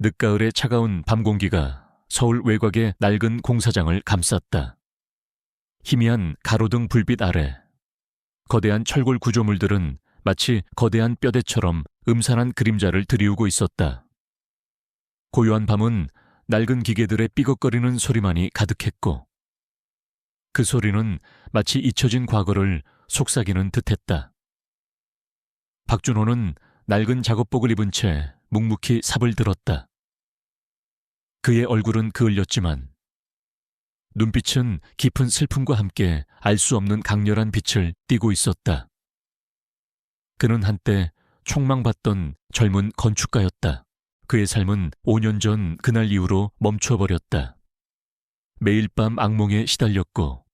늦가을의 차가운 밤 공기가 서울 외곽의 낡은 공사장을 감쌌다. 희미한 가로등 불빛 아래 거대한 철골 구조물들은 마치 거대한 뼈대처럼 음산한 그림자를 드리우고 있었다. 고요한 밤은 낡은 기계들의 삐걱거리는 소리만이 가득했고 그 소리는 마치 잊혀진 과거를 속삭이는 듯했다. 박준호는 낡은 작업복을 입은 채 묵묵히 삽을 들었다. 그의 얼굴은 그을렸지만 눈빛은 깊은 슬픔과 함께 알 수 없는 강렬한 빛을 띠고 있었다. 그는 한때 촉망받던 젊은 건축가였다. 그의 삶은 5년 전 그날 이후로 멈춰버렸다. 매일 밤 악몽에 시달렸고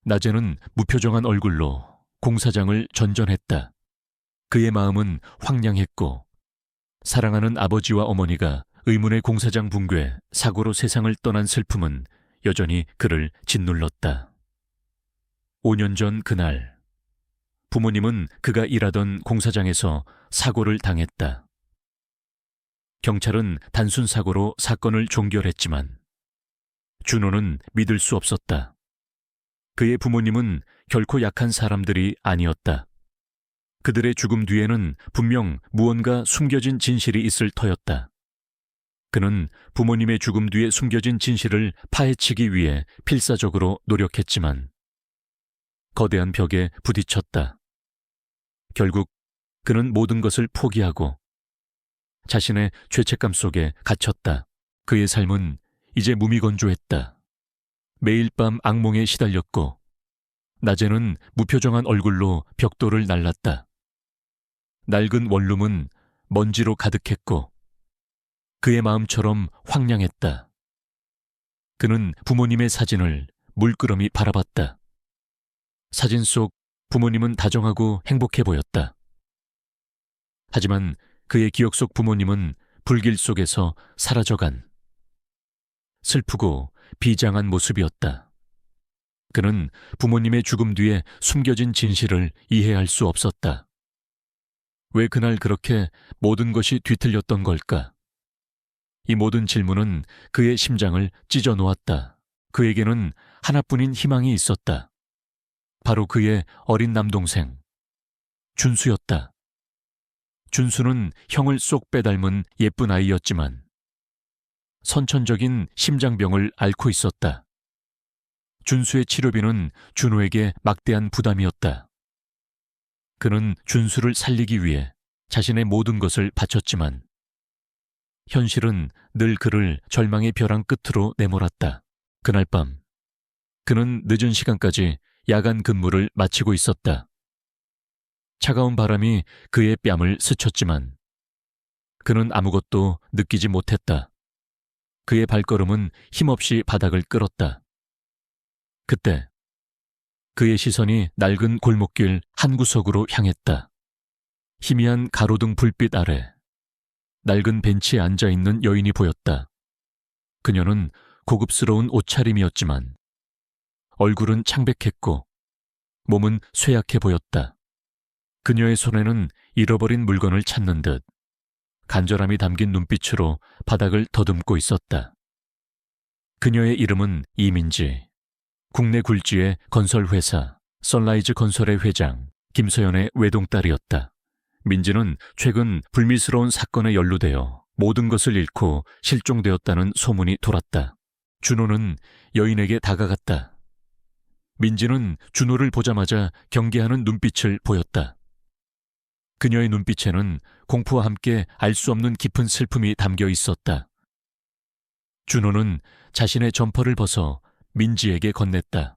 낮에는 무표정한 얼굴로 공사장을 전전했다. 그의 마음은 황량했고 사랑하는 아버지와 어머니가 의문의 공사장 붕괴, 사고로 세상을 떠난 슬픔은 여전히 그를 짓눌렀다. 5년 전 그날, 부모님은 그가 일하던 공사장에서 사고를 당했다. 경찰은 단순 사고로 사건을 종결했지만 준호는 믿을 수 없었다. 그의 부모님은 결코 약한 사람들이 아니었다. 그들의 죽음 뒤에는 분명 무언가 숨겨진 진실이 있을 터였다. 그는 부모님의 죽음 뒤에 숨겨진 진실을 파헤치기 위해 필사적으로 노력했지만 거대한 벽에 부딪혔다. 결국 그는 모든 것을 포기하고 자신의 죄책감 속에 갇혔다. 그의 삶은 이제 무미건조했다. 매일 밤 악몽에 시달렸고 낮에는 무표정한 얼굴로 벽돌을 날랐다. 낡은 원룸은 먼지로 가득했고 그의 마음처럼 황량했다. 그는 부모님의 사진을 물끄러미 바라봤다. 사진 속 부모님은 다정하고 행복해 보였다. 하지만 그의 기억 속 부모님은 불길 속에서 사라져간 슬프고 비장한 모습이었다. 그는 부모님의 죽음 뒤에 숨겨진 진실을 이해할 수 없었다. 왜 그날 그렇게 모든 것이 뒤틀렸던 걸까? 이 모든 질문은 그의 심장을 찢어 놓았다. 그에게는 하나뿐인 희망이 있었다. 바로 그의 어린 남동생, 준수였다. 준수는 형을 쏙 빼닮은 예쁜 아이였지만 선천적인 심장병을 앓고 있었다. 준수의 치료비는 준호에게 막대한 부담이었다. 그는 준수를 살리기 위해 자신의 모든 것을 바쳤지만 현실은 늘 그를 절망의 벼랑 끝으로 내몰았다. 그날 밤, 그는 늦은 시간까지 야간 근무를 마치고 있었다. 차가운 바람이 그의 뺨을 스쳤지만 그는 아무것도 느끼지 못했다. 그의 발걸음은 힘없이 바닥을 끌었다. 그때 그의 시선이 낡은 골목길 한 구석으로 향했다. 희미한 가로등 불빛 아래 낡은 벤치에 앉아있는 여인이 보였다. 그녀는 고급스러운 옷차림이었지만 얼굴은 창백했고 몸은 쇠약해 보였다. 그녀의 손에는 잃어버린 물건을 찾는 듯 간절함이 담긴 눈빛으로 바닥을 더듬고 있었다. 그녀의 이름은 이민지. 국내 굴지의 건설회사 선라이즈 건설의 회장 김서연의 외동딸이었다. 민지는 최근 불미스러운 사건에 연루되어 모든 것을 잃고 실종되었다는 소문이 돌았다. 준호는 여인에게 다가갔다. 민지는 준호를 보자마자 경계하는 눈빛을 보였다. 그녀의 눈빛에는 공포와 함께 알 수 없는 깊은 슬픔이 담겨 있었다. 준호는 자신의 점퍼를 벗어 민지에게 건넸다.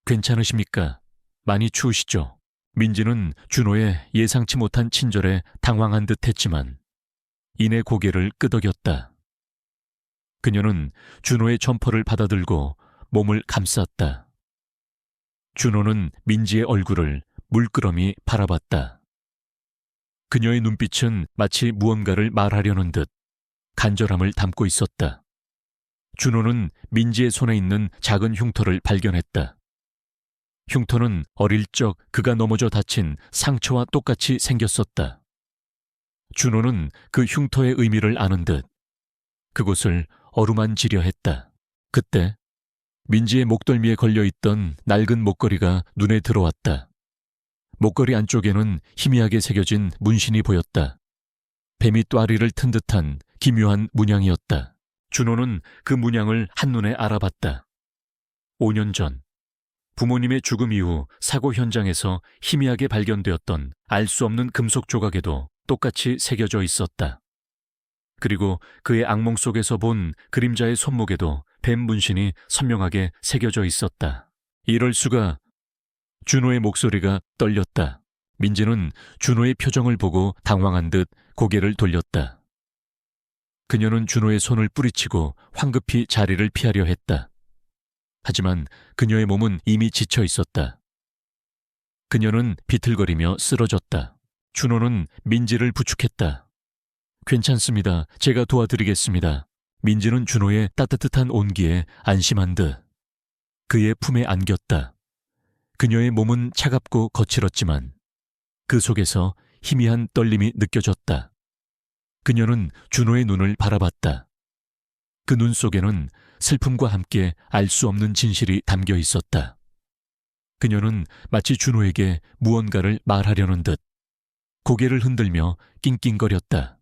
괜찮으십니까? 많이 추우시죠? 민지는 준호의 예상치 못한 친절에 당황한 듯 했지만 이내 고개를 끄덕였다. 그녀는 준호의 점퍼를 받아들고 몸을 감쌌다. 준호는 민지의 얼굴을 물끄러미 바라봤다. 그녀의 눈빛은 마치 무언가를 말하려는 듯 간절함을 담고 있었다. 준호는 민지의 손에 있는 작은 흉터를 발견했다. 흉터는 어릴 적 그가 넘어져 다친 상처와 똑같이 생겼었다. 준호는 그 흉터의 의미를 아는 듯 그곳을 어루만지려 했다. 그때 민지의 목덜미에 걸려있던 낡은 목걸이가 눈에 들어왔다. 목걸이 안쪽에는 희미하게 새겨진 문신이 보였다. 뱀이 뙬리를 튼 듯한 기묘한 문양이었다. 준호는 그 문양을 한눈에 알아봤다. 5년 전 부모님의 죽음 이후 사고 현장에서 희미하게 발견되었던 알 수 없는 금속 조각에도 똑같이 새겨져 있었다. 그리고 그의 악몽 속에서 본 그림자의 손목에도 뱀 문신이 선명하게 새겨져 있었다. 이럴 수가. 준호의 목소리가 떨렸다. 민지는 준호의 표정을 보고 당황한 듯 고개를 돌렸다. 그녀는 준호의 손을 뿌리치고 황급히 자리를 피하려 했다. 하지만 그녀의 몸은 이미 지쳐 있었다. 그녀는 비틀거리며 쓰러졌다. 준호는 민지를 부축했다. 괜찮습니다. 제가 도와드리겠습니다. 민지는 준호의 따뜻한 온기에 안심한 듯 그의 품에 안겼다. 그녀의 몸은 차갑고 거칠었지만 그 속에서 희미한 떨림이 느껴졌다. 그녀는 준호의 눈을 바라봤다. 그 눈 속에는 슬픔과 함께 알 수 없는 진실이 담겨 있었다. 그녀는 마치 준호에게 무언가를 말하려는 듯 고개를 흔들며 낑낑거렸다.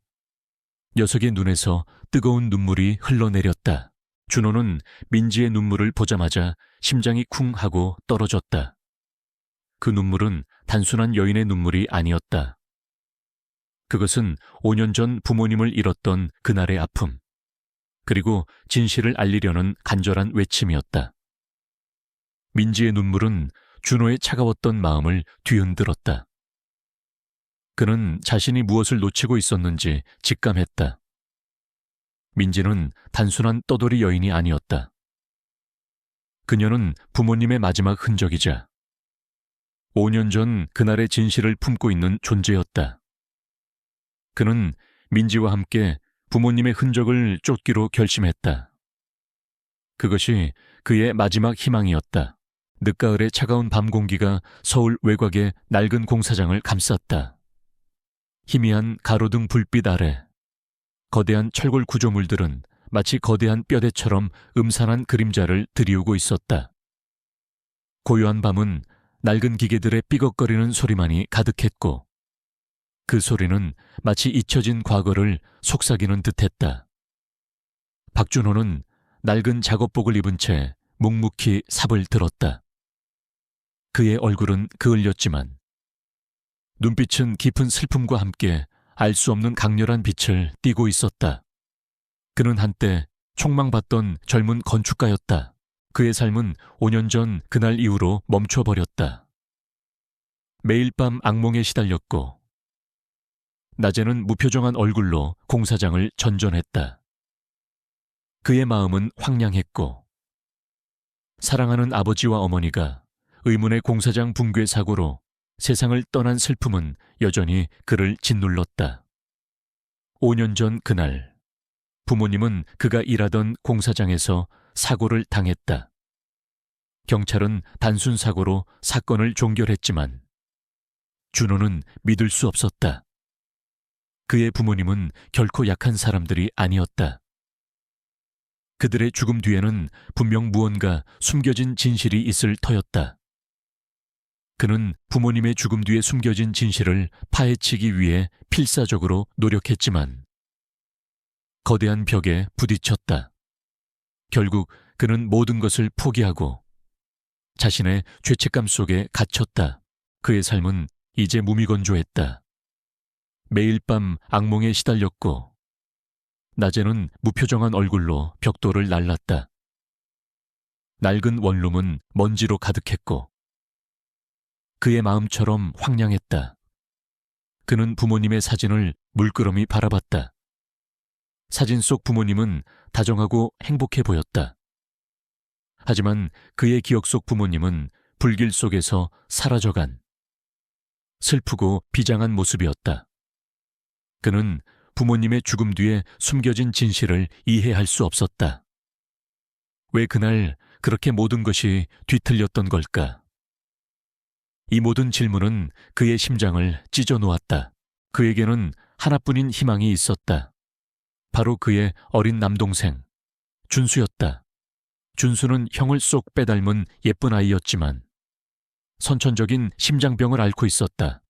녀석의 눈에서 뜨거운 눈물이 흘러내렸다. 준호는 민지의 눈물을 보자마자 심장이 쿵 하고 떨어졌다. 그 눈물은 단순한 여인의 눈물이 아니었다. 그것은 5년 전 부모님을 잃었던 그날의 아픔, 그리고 진실을 알리려는 간절한 외침이었다. 민지의 눈물은 준호의 차가웠던 마음을 뒤흔들었다. 그는 자신이 무엇을 놓치고 있었는지 직감했다. 민지는 단순한 떠돌이 여인이 아니었다. 그녀는 부모님의 마지막 흔적이자 5년 전 그날의 진실을 품고 있는 존재였다. 그는 민지와 함께 부모님의 흔적을 쫓기로 결심했다. 그것이 그의 마지막 희망이었다. 늦가을의 차가운 밤 공기가 서울 외곽의 낡은 공사장을 감쌌다. 희미한 가로등 불빛 아래 거대한 철골 구조물들은 마치 거대한 뼈대처럼 음산한 그림자를 들이우고 있었다. 고요한 밤은 낡은 기계들의 삐걱거리는 소리만이 가득했고 그 소리는 마치 잊혀진 과거를 속삭이는 듯했다. 박준호는 낡은 작업복을 입은 채 묵묵히 삽을 들었다. 그의 얼굴은 그을렸지만 눈빛은 깊은 슬픔과 함께 알 수 없는 강렬한 빛을 띠고 있었다. 그는 한때 촉망받던 젊은 건축가였다. 그의 삶은 5년 전 그날 이후로 멈춰버렸다. 매일 밤 악몽에 시달렸고 낮에는 무표정한 얼굴로 공사장을 전전했다. 그의 마음은 황량했고 사랑하는 아버지와 어머니가 의문의 공사장 붕괴 사고로 세상을 떠난 슬픔은 여전히 그를 짓눌렀다. 5년 전 그날 부모님은 그가 일하던 공사장에서 사고를 당했다. 경찰은 단순 사고로 사건을 종결했지만 준호는 믿을 수 없었다. 그의 부모님은 결코 약한 사람들이 아니었다. 그들의 죽음 뒤에는 분명 무언가 숨겨진 진실이 있을 터였다. 그는 부모님의 죽음 뒤에 숨겨진 진실을 파헤치기 위해 필사적으로 노력했지만 거대한 벽에 부딪혔다. 결국 그는 모든 것을 포기하고 자신의 죄책감 속에 갇혔다. 그의 삶은 이제 무미건조했다. 매일 밤 악몽에 시달렸고 낮에는 무표정한 얼굴로 벽돌을 날랐다. 낡은 원룸은 먼지로 가득했고 그의 마음처럼 황량했다. 그는 부모님의 사진을 물끄러미 바라봤다. 사진 속 부모님은 다정하고 행복해 보였다. 하지만 그의 기억 속 부모님은 불길 속에서 사라져간 슬프고 비장한 모습이었다. 그는 부모님의 죽음 뒤에 숨겨진 진실을 이해할 수 없었다. 왜 그날 그렇게 모든 것이 뒤틀렸던 걸까? 이 모든 질문은 그의 심장을 찢어 놓았다. 그에게는 하나뿐인 희망이 있었다. 바로 그의 어린 남동생, 준수였다. 준수는 형을 쏙 빼닮은 예쁜 아이였지만 선천적인 심장병을 앓고 있었다.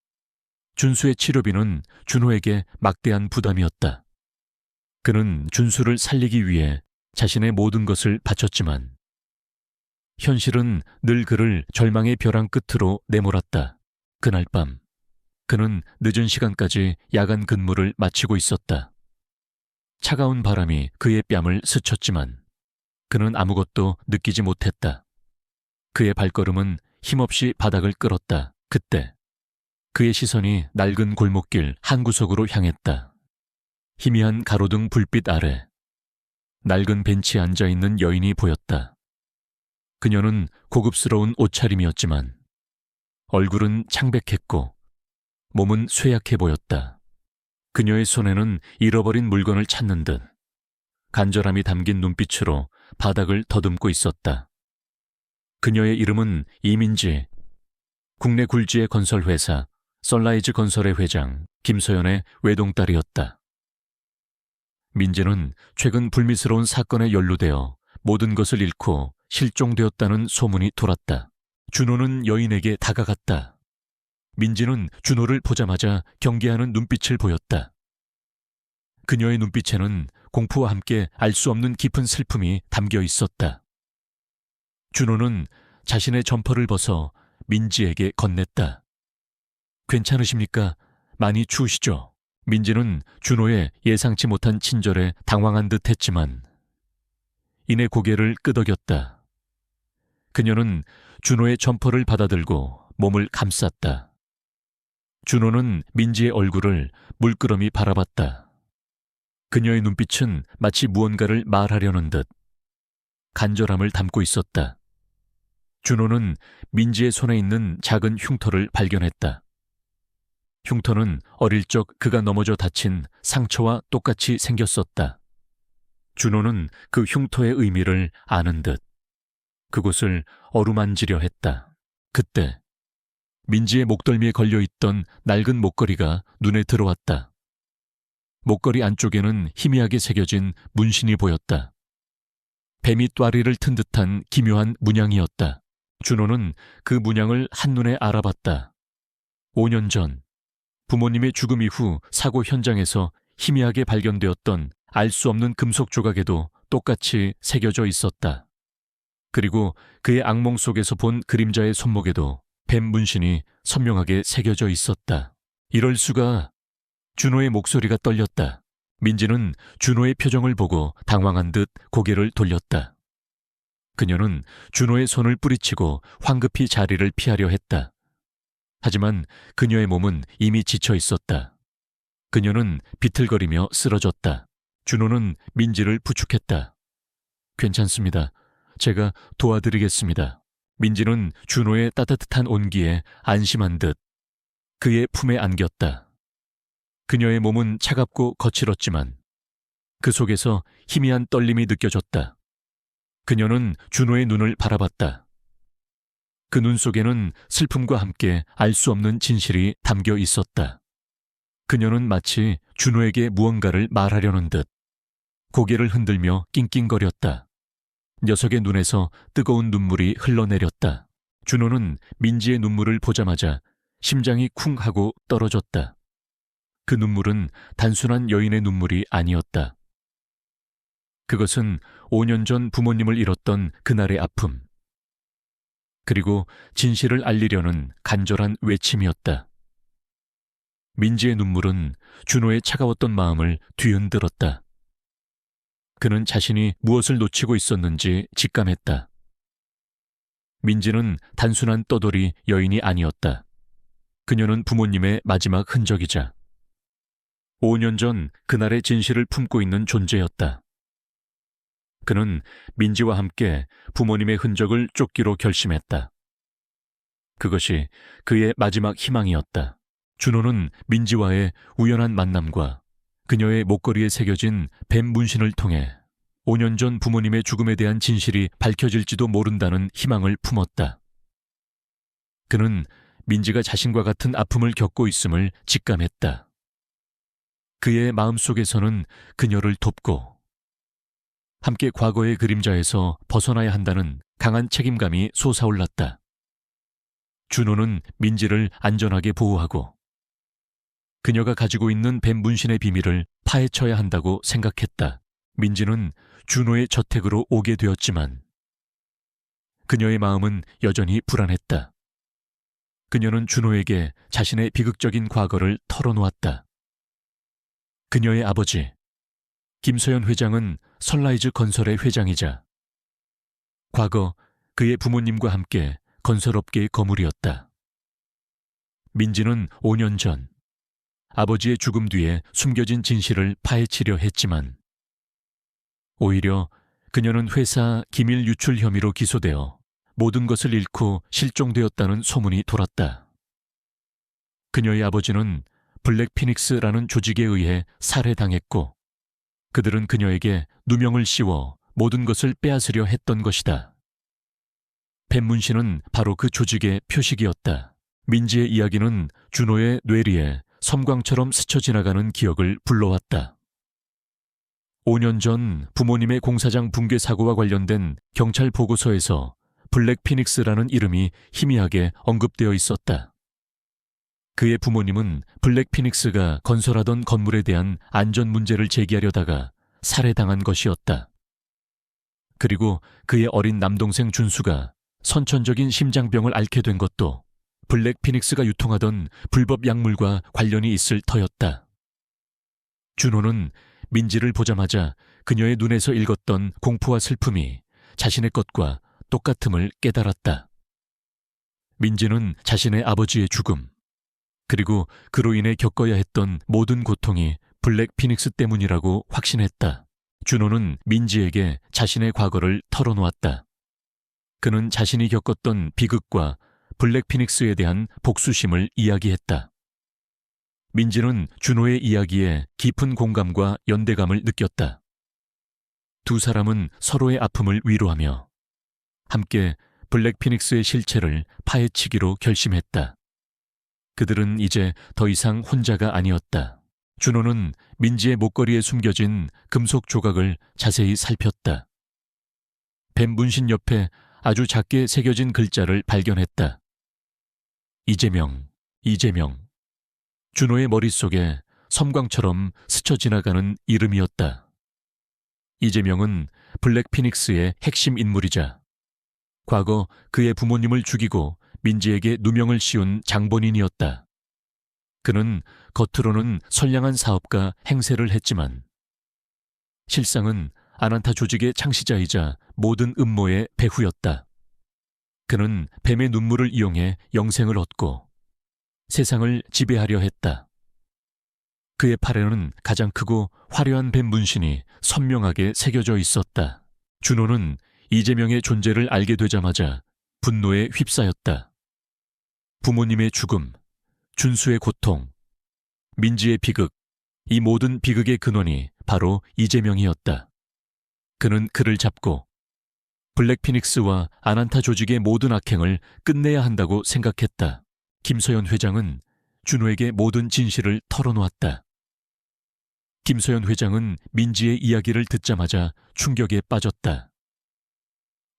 준수의 치료비는 준호에게 막대한 부담이었다. 그는 준수를 살리기 위해 자신의 모든 것을 바쳤지만 현실은 늘 그를 절망의 벼랑 끝으로 내몰았다. 그날 밤 그는 늦은 시간까지 야간 근무를 마치고 있었다. 차가운 바람이 그의 뺨을 스쳤지만 그는 아무것도 느끼지 못했다. 그의 발걸음은 힘없이 바닥을 끌었다. 그때 그의 시선이 낡은 골목길 한 구석으로 향했다. 희미한 가로등 불빛 아래 낡은 벤치에 앉아있는 여인이 보였다. 그녀는 고급스러운 옷차림이었지만 얼굴은 창백했고 몸은 쇠약해 보였다. 그녀의 손에는 잃어버린 물건을 찾는 듯 간절함이 담긴 눈빛으로 바닥을 더듬고 있었다. 그녀의 이름은 이민지, 국내 굴지의 건설회사 썬라이즈 건설의 회장 김서연의 외동딸이었다. 민지는 최근 불미스러운 사건에 연루되어 모든 것을 잃고 실종되었다는 소문이 돌았다. 준호는 여인에게 다가갔다. 민지는 준호를 보자마자 경계하는 눈빛을 보였다. 그녀의 눈빛에는 공포와 함께 알 수 없는 깊은 슬픔이 담겨 있었다. 준호는 자신의 점퍼를 벗어 민지에게 건넸다. 괜찮으십니까? 많이 추우시죠? 민지는 준호의 예상치 못한 친절에 당황한 듯 했지만 이내 고개를 끄덕였다. 그녀는 준호의 점퍼를 받아들고 몸을 감쌌다. 준호는 민지의 얼굴을 물끄러미 바라봤다. 그녀의 눈빛은 마치 무언가를 말하려는 듯 간절함을 담고 있었다. 준호는 민지의 손에 있는 작은 흉터를 발견했다. 흉터는 어릴 적 그가 넘어져 다친 상처와 똑같이 생겼었다. 준호는 그 흉터의 의미를 아는 듯 그곳을 어루만지려 했다. 그때 민지의 목덜미에 걸려있던 낡은 목걸이가 눈에 들어왔다. 목걸이 안쪽에는 희미하게 새겨진 문신이 보였다. 뱀이 또아리를 튼 듯한 기묘한 문양이었다. 준호는 그 문양을 한눈에 알아봤다. 5년 전 부모님의 죽음 이후 사고 현장에서 희미하게 발견되었던 알 수 없는 금속 조각에도 똑같이 새겨져 있었다. 그리고 그의 악몽 속에서 본 그림자의 손목에도 뱀 문신이 선명하게 새겨져 있었다. 이럴 수가. 준호의 목소리가 떨렸다. 민지는 준호의 표정을 보고 당황한 듯 고개를 돌렸다. 그녀는 준호의 손을 뿌리치고 황급히 자리를 피하려 했다. 하지만 그녀의 몸은 이미 지쳐 있었다. 그녀는 비틀거리며 쓰러졌다. 준호는 민지를 부축했다. 괜찮습니다. 제가 도와드리겠습니다. 민지는 준호의 따뜻한 온기에 안심한 듯 그의 품에 안겼다. 그녀의 몸은 차갑고 거칠었지만 그 속에서 희미한 떨림이 느껴졌다. 그녀는 준호의 눈을 바라봤다. 그 눈 속에는 슬픔과 함께 알 수 없는 진실이 담겨 있었다. 그녀는 마치 준호에게 무언가를 말하려는 듯 고개를 흔들며 낑낑거렸다. 녀석의 눈에서 뜨거운 눈물이 흘러내렸다. 준호는 민지의 눈물을 보자마자 심장이 쿵 하고 떨어졌다. 그 눈물은 단순한 여인의 눈물이 아니었다. 그것은 5년 전 부모님을 잃었던 그날의 아픔, 그리고 진실을 알리려는 간절한 외침이었다. 민지의 눈물은 준호의 차가웠던 마음을 뒤흔들었다. 그는 자신이 무엇을 놓치고 있었는지 직감했다. 민지는 단순한 떠돌이 여인이 아니었다. 그녀는 부모님의 마지막 흔적이자 5년 전 그날의 진실을 품고 있는 존재였다. 그는 민지와 함께 부모님의 흔적을 쫓기로 결심했다. 그것이 그의 마지막 희망이었다. 준호는 민지와의 우연한 만남과 그녀의 목걸이에 새겨진 뱀 문신을 통해 5년 전 부모님의 죽음에 대한 진실이 밝혀질지도 모른다는 희망을 품었다. 그는 민지가 자신과 같은 아픔을 겪고 있음을 직감했다. 그의 마음속에서는 그녀를 돕고 함께 과거의 그림자에서 벗어나야 한다는 강한 책임감이 솟아올랐다. 준호는 민지를 안전하게 보호하고 그녀가 가지고 있는 뱀 문신의 비밀을 파헤쳐야 한다고 생각했다. 민지는 준호의 저택으로 오게 되었지만 그녀의 마음은 여전히 불안했다. 그녀는 준호에게 자신의 비극적인 과거를 털어놓았다. 그녀의 아버지, 김서연 회장은 선라이즈 건설의 회장이자 과거 그의 부모님과 함께 건설업계의 거물이었다. 민지는 5년 전 아버지의 죽음 뒤에 숨겨진 진실을 파헤치려 했지만 오히려 그녀는 회사 기밀 유출 혐의로 기소되어 모든 것을 잃고 실종되었다는 소문이 돌았다. 그녀의 아버지는 블랙 피닉스라는 조직에 의해 살해당했고 그들은 그녀에게 누명을 씌워 모든 것을 빼앗으려 했던 것이다. 뱀문신은 바로 그 조직의 표식이었다. 민지의 이야기는 준호의 뇌리에 섬광처럼 스쳐 지나가는 기억을 불러왔다. 5년 전 부모님의 공사장 붕괴 사고와 관련된 경찰 보고서에서 블랙 피닉스라는 이름이 희미하게 언급되어 있었다. 그의 부모님은 블랙 피닉스가 건설하던 건물에 대한 안전 문제를 제기하려다가 살해당한 것이었다. 그리고 그의 어린 남동생 준수가 선천적인 심장병을 앓게 된 것도 블랙 피닉스가 유통하던 불법 약물과 관련이 있을 터였다. 준호는 민지를 보자마자 그녀의 눈에서 읽었던 공포와 슬픔이 자신의 것과 똑같음을 깨달았다. 민지는 자신의 아버지의 죽음, 그리고 그로 인해 겪어야 했던 모든 고통이 블랙 피닉스 때문이라고 확신했다. 준호는 민지에게 자신의 과거를 털어놓았다. 그는 자신이 겪었던 비극과 블랙 피닉스에 대한 복수심을 이야기했다. 민지는 준호의 이야기에 깊은 공감과 연대감을 느꼈다. 두 사람은 서로의 아픔을 위로하며 함께 블랙 피닉스의 실체를 파헤치기로 결심했다. 그들은 이제 더 이상 혼자가 아니었다. 준호는 민지의 목걸이에 숨겨진 금속 조각을 자세히 살폈다. 뱀 문신 옆에 아주 작게 새겨진 글자를 발견했다. 이재명, 이재명. 준호의 머릿속에 섬광처럼 스쳐 지나가는 이름이었다. 이재명은 블랙 피닉스의 핵심 인물이자 과거 그의 부모님을 죽이고 민지에게 누명을 씌운 장본인이었다. 그는 겉으로는 선량한 사업가 행세를 했지만 실상은 아난타 조직의 창시자이자 모든 음모의 배후였다. 그는 뱀의 눈물을 이용해 영생을 얻고 세상을 지배하려 했다. 그의 팔에는 가장 크고 화려한 뱀 문신이 선명하게 새겨져 있었다. 준호는 이재명의 존재를 알게 되자마자 분노에 휩싸였다. 부모님의 죽음, 준수의 고통, 민지의 비극, 이 모든 비극의 근원이 바로 이재명이었다. 그는 그를 잡고 블랙 피닉스와 아난타 조직의 모든 악행을 끝내야 한다고 생각했다. 김서연 회장은 준호에게 모든 진실을 털어놓았다. 김서연 회장은 민지의 이야기를 듣자마자 충격에 빠졌다.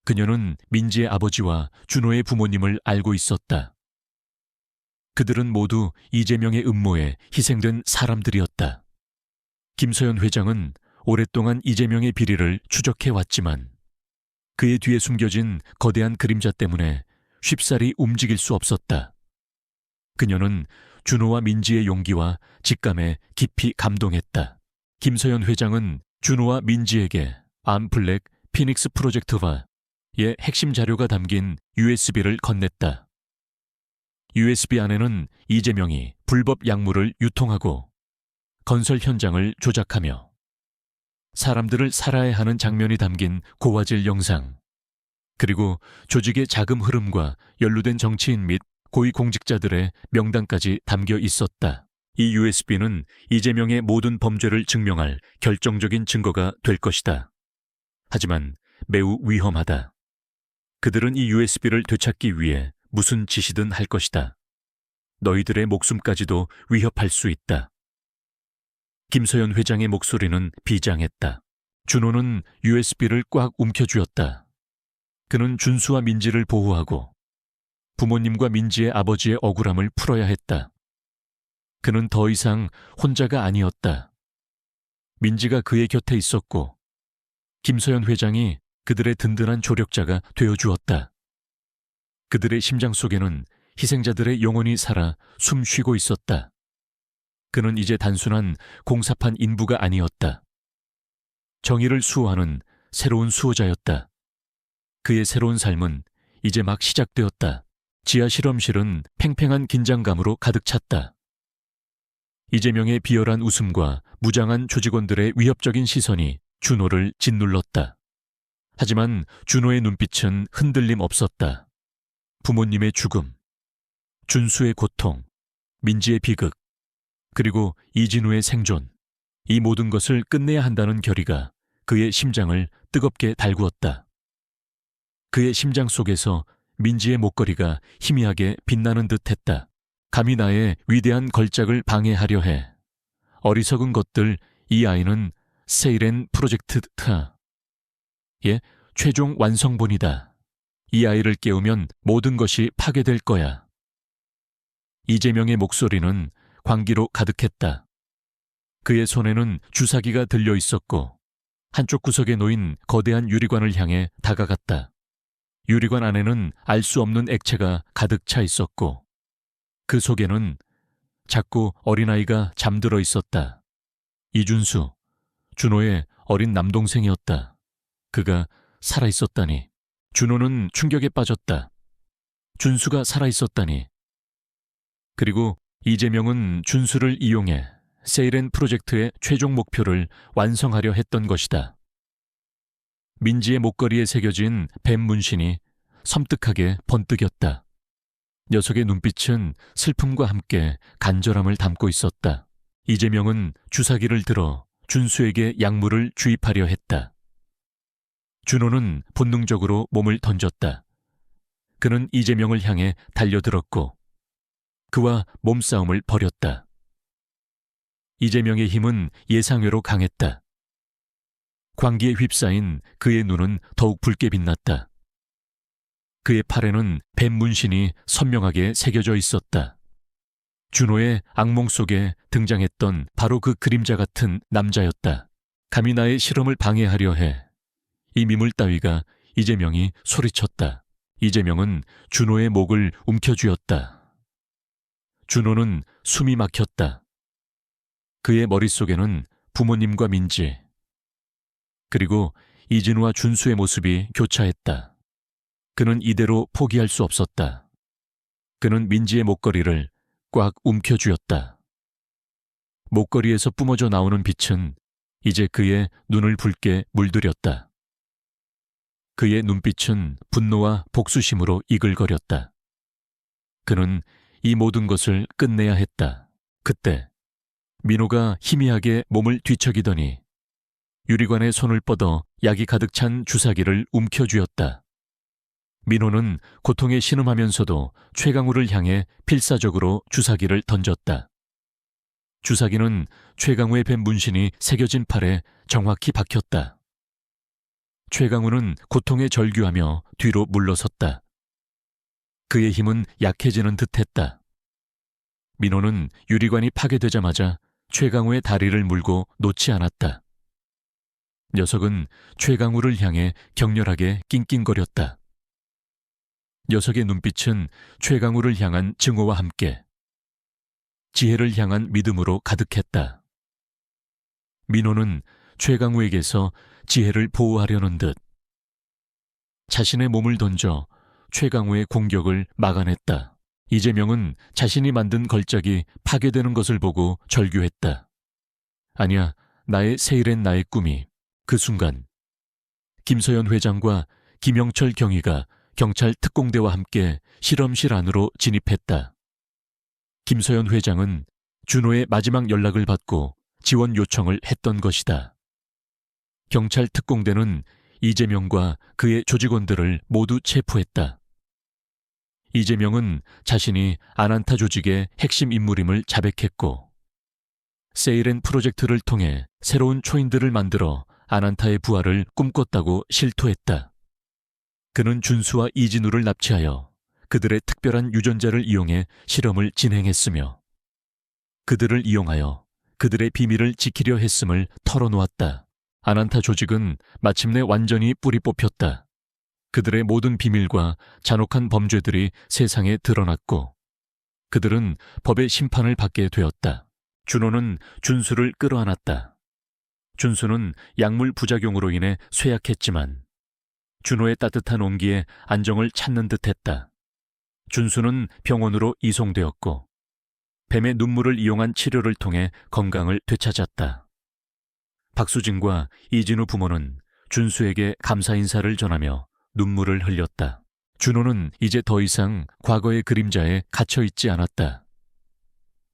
그녀는 민지의 아버지와 준호의 부모님을 알고 있었다. 그들은 모두 이재명의 음모에 희생된 사람들이었다. 김서연 회장은 오랫동안 이재명의 비리를 추적해왔지만 그의 뒤에 숨겨진 거대한 그림자 때문에 쉽사리 움직일 수 없었다. 그녀는 준호와 민지의 용기와 직감에 깊이 감동했다. 김서연 회장은 준호와 민지에게 암블랙 피닉스 프로젝트와의 핵심 자료가 담긴 USB를 건넸다. USB 안에는 이재명이 불법 약물을 유통하고 건설 현장을 조작하며 사람들을 살아야 하는 장면이 담긴 고화질 영상, 그리고 조직의 자금 흐름과 연루된 정치인 및 고위공직자들의 명단까지 담겨 있었다. 이 USB는 이재명의 모든 범죄를 증명할 결정적인 증거가 될 것이다. 하지만 매우 위험하다. 그들은 이 USB를 되찾기 위해 무슨 짓이든 할 것이다. 너희들의 목숨까지도 위협할 수 있다. 김서연 회장의 목소리는 비장했다. 준호는 USB를 꽉 움켜쥐었다. 그는 준수와 민지를 보호하고 부모님과 민지의 아버지의 억울함을 풀어야 했다. 그는 더 이상 혼자가 아니었다. 민지가 그의 곁에 있었고 김서연 회장이 그들의 든든한 조력자가 되어주었다. 그들의 심장 속에는 희생자들의 영혼이 살아 숨쉬고 있었다. 그는 이제 단순한 공사판 인부가 아니었다. 정의를 수호하는 새로운 수호자였다. 그의 새로운 삶은 이제 막 시작되었다. 지하 실험실은 팽팽한 긴장감으로 가득 찼다. 이재명의 비열한 웃음과 무장한 조직원들의 위협적인 시선이 준호를 짓눌렀다. 하지만 준호의 눈빛은 흔들림 없었다. 부모님의 죽음, 준수의 고통, 민지의 비극, 그리고 이진우의 생존, 이 모든 것을 끝내야 한다는 결의가 그의 심장을 뜨겁게 달구었다. 그의 심장 속에서 민지의 목걸이가 희미하게 빛나는 듯했다. 감히 나의 위대한 걸작을 방해하려 해. 어리석은 것들, 이 아이는 세이렌 프로젝트 의 최종 완성본이다. 이 아이를 깨우면 모든 것이 파괴될 거야. 이재명의 목소리는 광기로 가득했다. 그의 손에는 주사기가 들려 있었고 한쪽 구석에 놓인 거대한 유리관을 향해 다가갔다. 유리관 안에는 알 수 없는 액체가 가득 차 있었고 그 속에는 작고 어린아이가 잠들어 있었다. 이준수, 준호의 어린 남동생이었다. 그가 살아있었다니. 준호는 충격에 빠졌다. 준수가 살아있었다니. 그리고 이재명은 준수를 이용해 세이렌 프로젝트의 최종 목표를 완성하려 했던 것이다. 민지의 목걸이에 새겨진 뱀 문신이 섬뜩하게 번뜩였다. 녀석의 눈빛은 슬픔과 함께 간절함을 담고 있었다. 이재명은 주사기를 들어 준수에게 약물을 주입하려 했다. 준호는 본능적으로 몸을 던졌다. 그는 이재명을 향해 달려들었고 그와 몸싸움을 벌였다. 이재명의 힘은 예상외로 강했다. 광기에 휩싸인 그의 눈은 더욱 붉게 빛났다. 그의 팔에는 뱀 문신이 선명하게 새겨져 있었다. 준호의 악몽 속에 등장했던 바로 그 그림자 같은 남자였다. 감히 나의 실험을 방해하려 해. 이 미물 따위가. 이재명이 소리쳤다. 이재명은 준호의 목을 움켜쥐었다. 준호는 숨이 막혔다. 그의 머릿속에는 부모님과 민지, 그리고 이진우와 준수의 모습이 교차했다. 그는 이대로 포기할 수 없었다. 그는 민지의 목걸이를 꽉 움켜쥐었다. 목걸이에서 뿜어져 나오는 빛은 이제 그의 눈을 붉게 물들였다. 그의 눈빛은 분노와 복수심으로 이글거렸다. 그는 이 모든 것을 끝내야 했다. 그때 민호가 희미하게 몸을 뒤척이더니 유리관에 손을 뻗어 약이 가득 찬 주사기를 움켜쥐었다. 민호는 고통에 신음하면서도 최강우를 향해 필사적으로 주사기를 던졌다. 주사기는 최강우의 뱀 문신이 새겨진 팔에 정확히 박혔다. 최강우는 고통에 절규하며 뒤로 물러섰다. 그의 힘은 약해지는 듯했다. 민호는 유리관이 파괴되자마자 최강우의 다리를 물고 놓지 않았다. 녀석은 최강우를 향해 격렬하게 낑낑거렸다. 녀석의 눈빛은 최강우를 향한 증오와 함께 지혜를 향한 믿음으로 가득했다. 민호는 최강우에게서 지혜를 보호하려는 듯 자신의 몸을 던져 최강우의 공격을 막아냈다. 이재명은 자신이 만든 걸작이 파괴되는 것을 보고 절규했다. 아니야, 나의 세일엔 나의 꿈이. 그 순간 김서연 회장과 김영철 경위가 경찰 특공대와 함께 실험실 안으로 진입했다. 김서연 회장은 준호의 마지막 연락을 받고 지원 요청을 했던 것이다. 경찰 특공대는 이재명과 그의 조직원들을 모두 체포했다. 이재명은 자신이 아난타 조직의 핵심 인물임을 자백했고 세이렌 프로젝트를 통해 새로운 초인들을 만들어 아난타의 부활을 꿈꿨다고 실토했다. 그는 준수와 이진우를 납치하여 그들의 특별한 유전자를 이용해 실험을 진행했으며 그들을 이용하여 그들의 비밀을 지키려 했음을 털어놓았다. 아난타 조직은 마침내 완전히 뿌리 뽑혔다. 그들의 모든 비밀과 잔혹한 범죄들이 세상에 드러났고 그들은 법의 심판을 받게 되었다. 준호는 준수를 끌어안았다. 준수는 약물 부작용으로 인해 쇠약했지만 준호의 따뜻한 온기에 안정을 찾는 듯했다. 준수는 병원으로 이송되었고 뱀의 눈물을 이용한 치료를 통해 건강을 되찾았다. 박수진과 이진우 부모는 준수에게 감사 인사를 전하며 눈물을 흘렸다. 준호는 이제 더 이상 과거의 그림자에 갇혀 있지 않았다.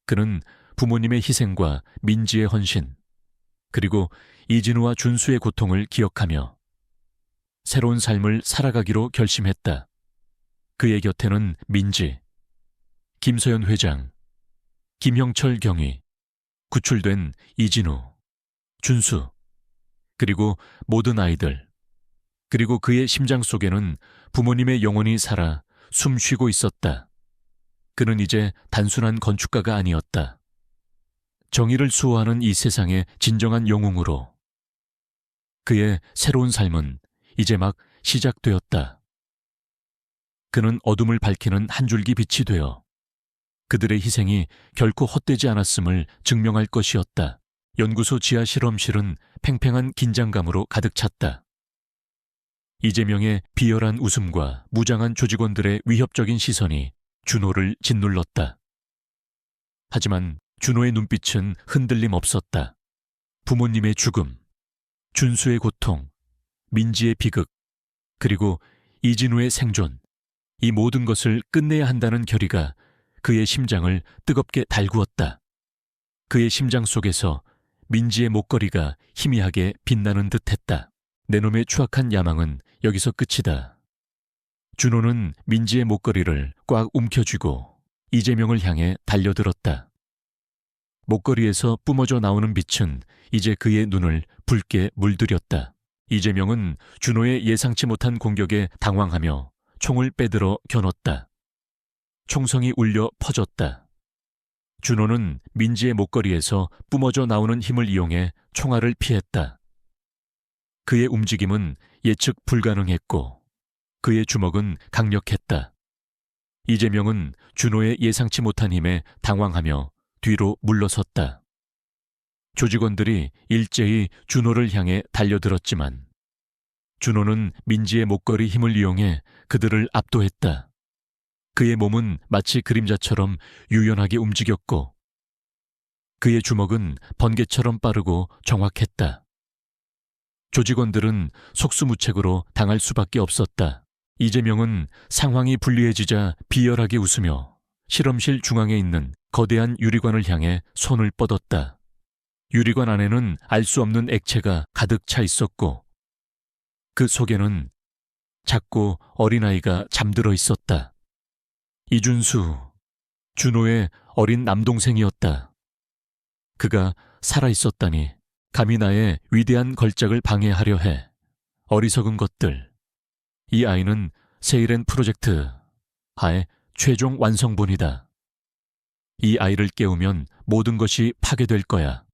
그는 부모님의 희생과 민지의 헌신, 그리고 이진우와 준수의 고통을 기억하며 새로운 삶을 살아가기로 결심했다. 그의 곁에는 민지, 김서연 회장, 김형철 경위, 구출된 이진우, 준수, 그리고 모든 아이들, 그리고 그의 심장 속에는 부모님의 영혼이 살아 숨 쉬고 있었다. 그는 이제 단순한 건축가가 아니었다. 정의를 수호하는 이 세상의 진정한 영웅으로 그의 새로운 삶은 이제 막 시작되었다. 그는 어둠을 밝히는 한 줄기 빛이 되어 그들의 희생이 결코 헛되지 않았음을 증명할 것이었다. 연구소 지하 실험실은 팽팽한 긴장감으로 가득 찼다. 이재명의 비열한 웃음과 무장한 조직원들의 위협적인 시선이 준호를 짓눌렀다. 하지만 준호의 눈빛은 흔들림 없었다. 부모님의 죽음, 준수의 고통, 민지의 비극, 그리고 이진우의 생존, 이 모든 것을 끝내야 한다는 결의가 그의 심장을 뜨겁게 달구었다. 그의 심장 속에서 민지의 목걸이가 희미하게 빛나는 듯했다. 내 놈의 추악한 야망은 여기서 끝이다. 준호는 민지의 목걸이를 꽉 움켜쥐고 이재명을 향해 달려들었다. 목걸이에서 뿜어져 나오는 빛은 이제 그의 눈을 붉게 물들였다. 이재명은 준호의 예상치 못한 공격에 당황하며 총을 빼들어 겨눴다. 총성이 울려 퍼졌다. 준호는 민지의 목걸이에서 뿜어져 나오는 힘을 이용해 총알을 피했다. 그의 움직임은 예측 불가능했고 그의 주먹은 강력했다. 이재명은 준호의 예상치 못한 힘에 당황하며 뒤로 물러섰다. 조직원들이 일제히 준호를 향해 달려들었지만 준호는 민지의 목걸이 힘을 이용해 그들을 압도했다. 그의 몸은 마치 그림자처럼 유연하게 움직였고 그의 주먹은 번개처럼 빠르고 정확했다. 조직원들은 속수무책으로 당할 수밖에 없었다. 이재명은 상황이 불리해지자 비열하게 웃으며 실험실 중앙에 있는 거대한 유리관을 향해 손을 뻗었다. 유리관 안에는 알 수 없는 액체가 가득 차 있었고 그 속에는 작고 어린아이가 잠들어 있었다. 이준수, 준호의 어린 남동생이었다. 그가 살아있었다니 감히 나의 위대한 걸작을 방해하려 해. 어리석은 것들. 이 아이는 세이렌 프로젝트 하의 최종 완성본이다. 이 아이를 깨우면 모든 것이 파괴될 거야.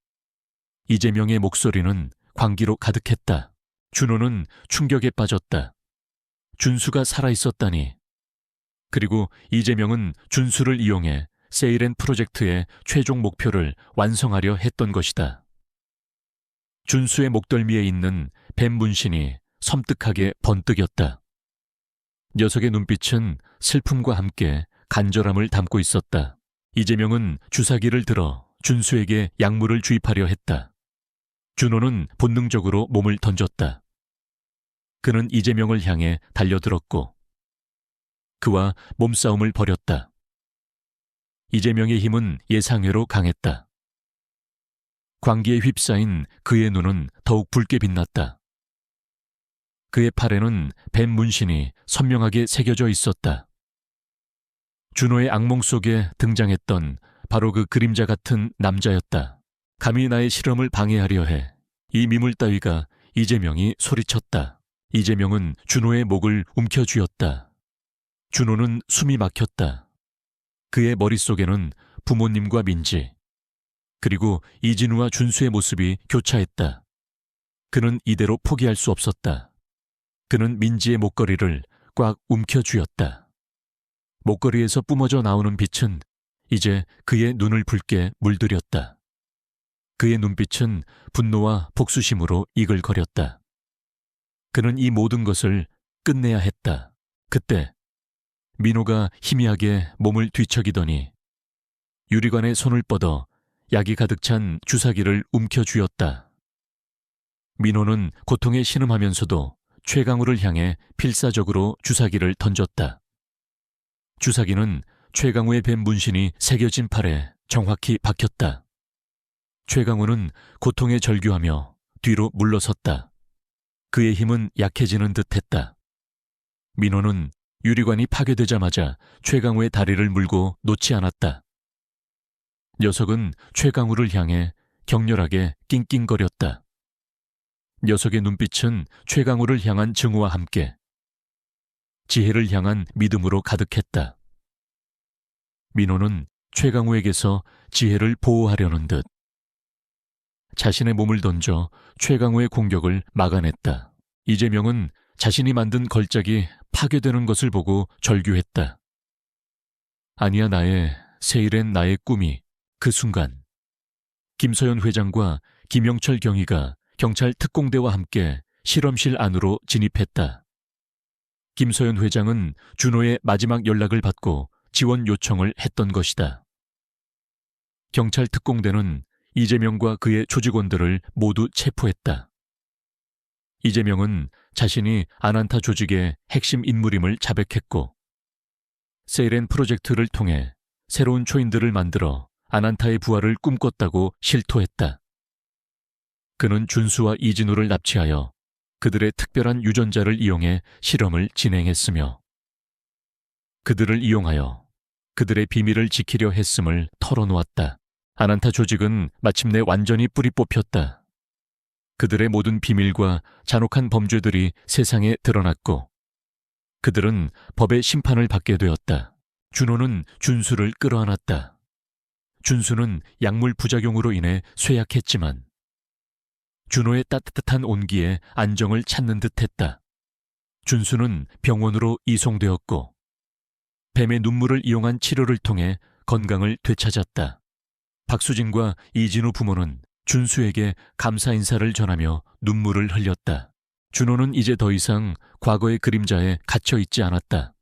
이재명의 목소리는 광기로 가득했다. 준호는 충격에 빠졌다. 준수가 살아있었다니. 그리고 이재명은 준수를 이용해 세이렌 프로젝트의 최종 목표를 완성하려 했던 것이다. 준수의 목덜미에 있는 뱀 문신이 섬뜩하게 번뜩였다. 녀석의 눈빛은 슬픔과 함께 간절함을 담고 있었다. 이재명은 주사기를 들어 준수에게 약물을 주입하려 했다. 준호는 본능적으로 몸을 던졌다. 그는 이재명을 향해 달려들었고 그와 몸싸움을 벌였다. 이재명의 힘은 예상외로 강했다. 광기에 휩싸인 그의 눈은 더욱 붉게 빛났다. 그의 팔에는 뱀 문신이 선명하게 새겨져 있었다. 준호의 악몽 속에 등장했던 바로 그 그림자 같은 남자였다. 감히 나의 실험을 방해하려 해. 이 미물 따위가 이재명이 소리쳤다. 이재명은 준호의 목을 움켜쥐었다. 준호는 숨이 막혔다. 그의 머릿속에는 부모님과 민지, 그리고 이진우와 준수의 모습이 교차했다. 그는 이대로 포기할 수 없었다. 그는 민지의 목걸이를 꽉 움켜쥐었다. 목걸이에서 뿜어져 나오는 빛은 이제 그의 눈을 붉게 물들였다. 그의 눈빛은 분노와 복수심으로 이글거렸다. 그는 이 모든 것을 끝내야 했다. 그때 민호가 희미하게 몸을 뒤척이더니 유리관에 손을 뻗어 약이 가득 찬 주사기를 움켜쥐었다. 민호는 고통에 신음하면서도 최강우를 향해 필사적으로 주사기를 던졌다. 주사기는 최강우의 뱀 문신이 새겨진 팔에 정확히 박혔다. 최강우는 고통에 절규하며 뒤로 물러섰다. 그의 힘은 약해지는 듯했다. 민호는 유리관이 파괴되자마자 최강우의 다리를 물고 놓지 않았다. 녀석은 최강우를 향해 격렬하게 낑낑거렸다. 녀석의 눈빛은 최강우를 향한 증오와 함께 지혜를 향한 믿음으로 가득했다. 민호는 최강우에게서 지혜를 보호하려는 듯 자신의 몸을 던져 최강우의 공격을 막아냈다. 이재명은 자신이 만든 걸작이 파괴되는 것을 보고 절규했다. 아니야, 나의 세일엔 나의 꿈이. 그 순간 김서연 회장과 김영철 경위가 경찰 특공대와 함께 실험실 안으로 진입했다. 김서연 회장은 준호의 마지막 연락을 받고 지원 요청을 했던 것이다. 경찰 특공대는 이재명과 그의 조직원들을 모두 체포했다. 이재명은 자신이 아난타 조직의 핵심 인물임을 자백했고 세이렌 프로젝트를 통해 새로운 초인들을 만들어 아난타의 부활을 꿈꿨다고 실토했다. 그는 준수와 이진우를 납치하여 그들의 특별한 유전자를 이용해 실험을 진행했으며 그들을 이용하여 그들의 비밀을 지키려 했음을 털어놓았다. 아난타 조직은 마침내 완전히 뿌리 뽑혔다. 그들의 모든 비밀과 잔혹한 범죄들이 세상에 드러났고 그들은 법의 심판을 받게 되었다. 준호는 준수를 끌어안았다. 준수는 약물 부작용으로 인해 쇠약했지만 준호의 따뜻한 온기에 안정을 찾는 듯했다. 준수는 병원으로 이송되었고 뱀의 눈물을 이용한 치료를 통해 건강을 되찾았다. 박수진과 이진우 부모는 준수에게 감사 인사를 전하며 눈물을 흘렸다. 준호는 이제 더 이상 과거의 그림자에 갇혀 있지 않았다.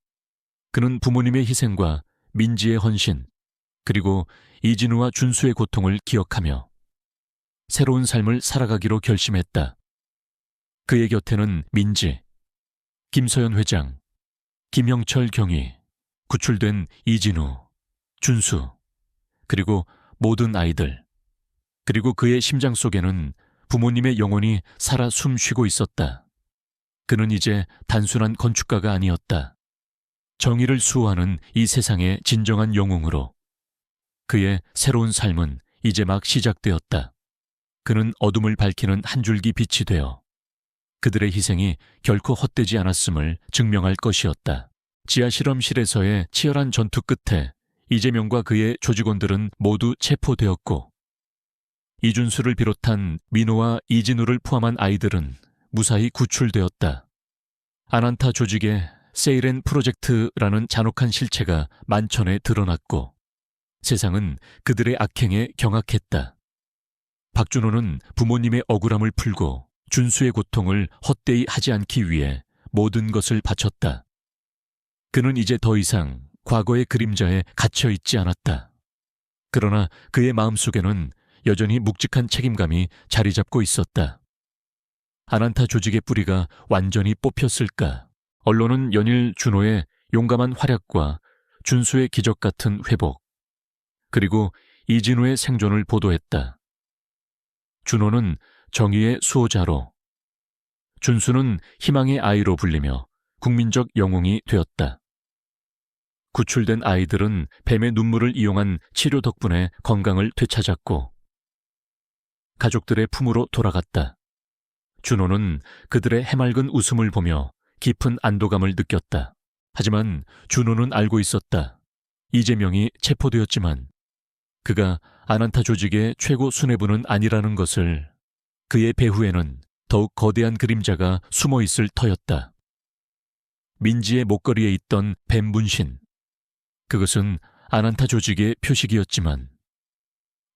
그는 부모님의 희생과 민지의 헌신, 그리고 이진우와 준수의 고통을 기억하며 새로운 삶을 살아가기로 결심했다. 그의 곁에는 민지, 김서연 회장, 김영철 경위, 구출된 이진우, 준수, 그리고 모든 아이들, 그리고 그의 심장 속에는 부모님의 영혼이 살아 숨쉬고 있었다. 그는 이제 단순한 건축가가 아니었다. 정의를 수호하는 이 세상의 진정한 영웅으로 그의 새로운 삶은 이제 막 시작되었다. 그는 어둠을 밝히는 한 줄기 빛이 되어 그들의 희생이 결코 헛되지 않았음을 증명할 것이었다. 지하 실험실에서의 치열한 전투 끝에 이재명과 그의 조직원들은 모두 체포되었고 이준수를 비롯한 민호와 이진우를 포함한 아이들은 무사히 구출되었다. 아난타 조직의 세이렌 프로젝트라는 잔혹한 실체가 만천에 드러났고 세상은 그들의 악행에 경악했다. 박준호는 부모님의 억울함을 풀고 준수의 고통을 헛되이 하지 않기 위해 모든 것을 바쳤다. 그는 이제 더 이상 과거의 그림자에 갇혀 있지 않았다. 그러나 그의 마음속에는 여전히 묵직한 책임감이 자리 잡고 있었다. 아난타 조직의 뿌리가 완전히 뽑혔을까? 언론은 연일 준호의 용감한 활약과 준수의 기적 같은 회복, 그리고 이진우의 생존을 보도했다. 준호는 정의의 수호자로, 준수는 희망의 아이로 불리며 국민적 영웅이 되었다. 구출된 아이들은 뱀의 눈물을 이용한 치료 덕분에 건강을 되찾았고 가족들의 품으로 돌아갔다. 준호는 그들의 해맑은 웃음을 보며 깊은 안도감을 느꼈다. 하지만 준호는 알고 있었다. 이재명이 체포되었지만 그가 아난타 조직의 최고 수뇌부는 아니라는 것을. 그의 배후에는 더욱 거대한 그림자가 숨어 있을 터였다. 민지의 목걸이에 있던 뱀 문신. 그것은 아난타 조직의 표식이었지만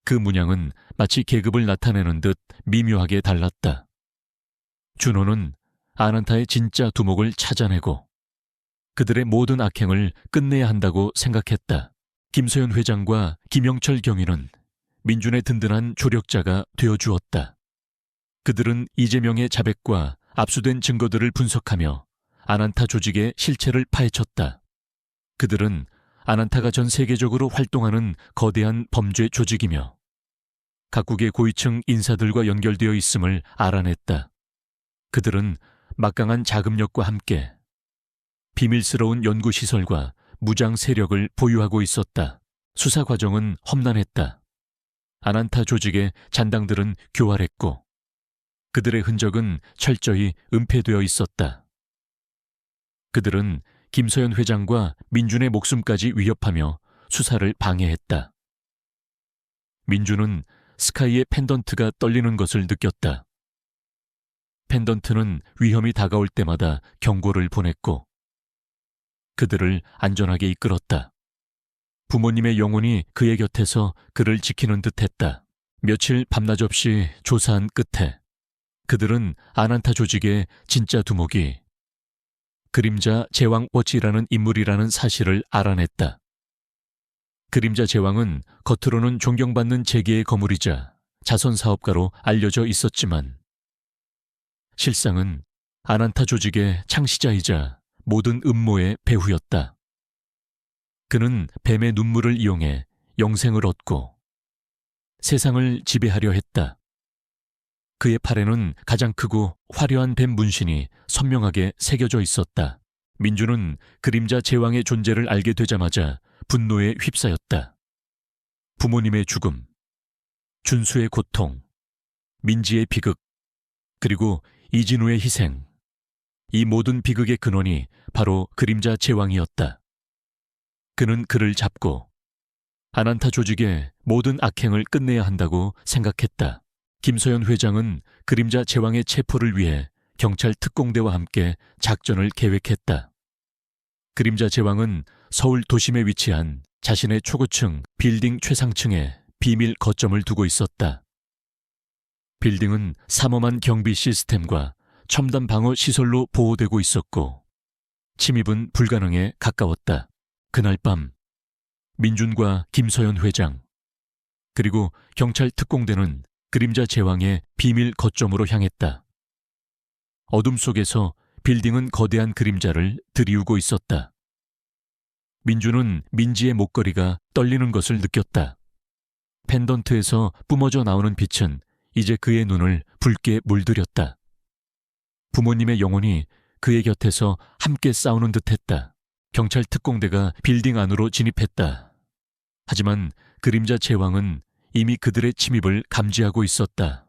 그 문양은 마치 계급을 나타내는 듯 미묘하게 달랐다. 준호는 아난타의 진짜 두목을 찾아내고 그들의 모든 악행을 끝내야 한다고 생각했다. 김소연 회장과 김영철 경위는 민준의 든든한 조력자가 되어주었다. 그들은 이재명의 자백과 압수된 증거들을 분석하며 아난타 조직의 실체를 파헤쳤다. 그들은 아난타가 전 세계적으로 활동하는 거대한 범죄 조직이며 각국의 고위층 인사들과 연결되어 있음을 알아냈다. 그들은 막강한 자금력과 함께 비밀스러운 연구시설과 무장 세력을 보유하고 있었다. 수사 과정은 험난했다. 아난타 조직의 잔당들은 교활했고 그들의 흔적은 철저히 은폐되어 있었다. 그들은 김소연 회장과 민준의 목숨까지 위협하며 수사를 방해했다. 민준은 스카이의 펜던트가 떨리는 것을 느꼈다. 펜던트는 위험이 다가올 때마다 경고를 보냈고 그들을 안전하게 이끌었다. 부모님의 영혼이 그의 곁에서 그를 지키는 듯했다. 며칠 밤낮 없이 조사한 끝에 그들은 아난타 조직의 진짜 두목이 그림자 제왕 워치라는 인물이라는 사실을 알아냈다. 그림자 제왕은 겉으로는 존경받는 재계의 거물이자 자선사업가로 알려져 있었지만 실상은 아난타 조직의 창시자이자 모든 음모의 배후였다. 그는 뱀의 눈물을 이용해 영생을 얻고 세상을 지배하려 했다. 그의 팔에는 가장 크고 화려한 뱀 문신이 선명하게 새겨져 있었다. 민주는 그림자 제왕의 존재를 알게 되자마자 분노에 휩싸였다. 부모님의 죽음, 준수의 고통, 민지의 비극, 그리고 이진우의 희생. 이 모든 비극의 근원이 바로 그림자 제왕이었다. 그는 그를 잡고 아난타 조직의 모든 악행을 끝내야 한다고 생각했다. 김소연 회장은 그림자 제왕의 체포를 위해 경찰 특공대와 함께 작전을 계획했다. 그림자 제왕은 서울 도심에 위치한 자신의 초고층 빌딩 최상층에 비밀 거점을 두고 있었다. 빌딩은 삼엄한 경비 시스템과 첨단 방어 시설로 보호되고 있었고 침입은 불가능에 가까웠다. 그날 밤 민준과 김서연 회장 그리고 경찰 특공대는 그림자 제왕의 비밀 거점으로 향했다. 어둠 속에서 빌딩은 거대한 그림자를 들이우고 있었다. 민준은 민지의 목걸이가 떨리는 것을 느꼈다. 펜던트에서 뿜어져 나오는 빛은 이제 그의 눈을 붉게 물들였다. 부모님의 영혼이 그의 곁에서 함께 싸우는 듯했다. 경찰 특공대가 빌딩 안으로 진입했다. 하지만 그림자 제왕은 이미 그들의 침입을 감지하고 있었다.